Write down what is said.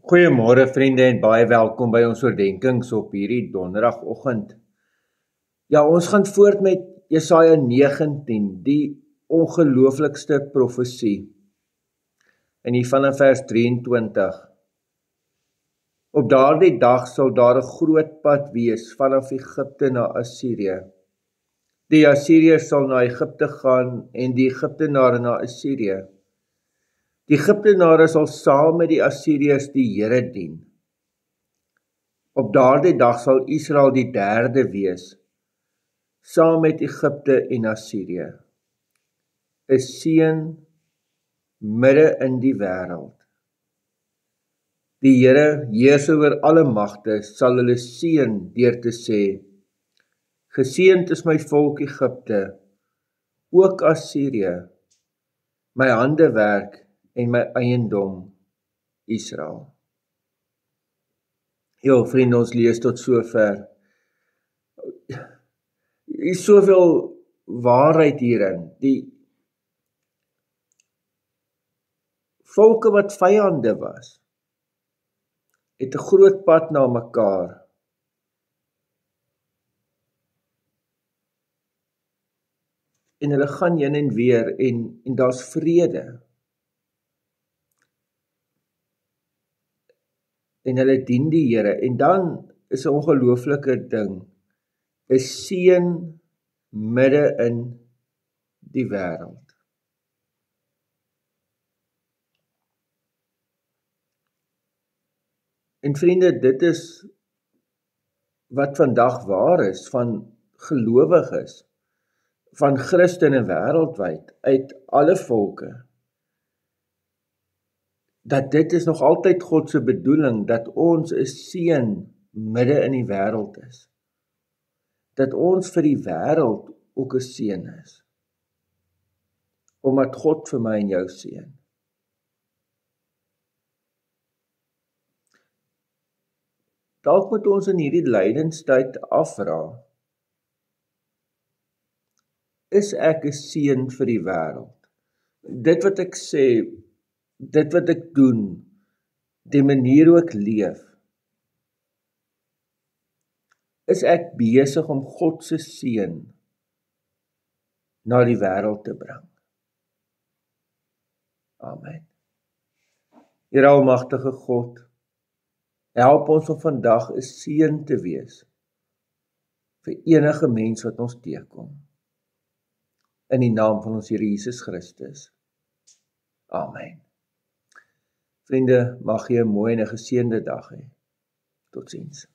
Goeiemôre vriende en baie welkom by ons oordenkings op hierdie donderdagoggend. Ja, ons gaan voort met Jesaja 19, die ongelooflikste profesie. En hier vanaf vers 23. Op daardie dag sal daar 'n groot pad wees vanaf Egipte na Assirië. Die Assiriërs sal na Egipte gaan en die Egiptenare na Assirië. Die Egiptenare sal saam met die Assiriërs die Here dien. Op daardie dag sal Israel die derde wees, saam met Egipte en Assirië. 'n Seën midde in die wêreld. Die Here, heerser oor alle magte, sal hulle seën deur te sê: Geseënd is my volk Egipte, ook Assirië, my handewerk en my eiendom Israel. Ja, vriende, ons lees tot sover. Hier is soveel waarheid hierin. Die volke wat vyande was, het 'n groot pad na mekaar. En hulle gaan heen en weer en daar's vrede. En hulle dien die Here. En dan is 'n ongelooflike ding, 'n seën midde in die wêreld. En vriende, dit is wat vandag waar is van gelowiges, van Christene wêreldwyd, uit alle volke. Dat dit is nog altyd God se bedoeling, dat ons 'n seën midde in die wêreld is. Dat ons vir die wêreld ook 'n seën is. Omdat God vir my en jou seën. Dalk moet ons in hierdie lydenstyd afvra: is ek 'n seën vir die wêreld? Dit wat ek sê, dit wat ek doen, die manier hoe ek leef, is ek besig om God se seën na die wêreld te bring? Amen. Here almagtige God, help ons om vandag 'n seën te wees vir enige mens wat ons teekom. In die naam van ons Here Jesus Christus. Amen. Vriende, mag jy 'n mooi en 'n geseënde dag hê. Totsiens.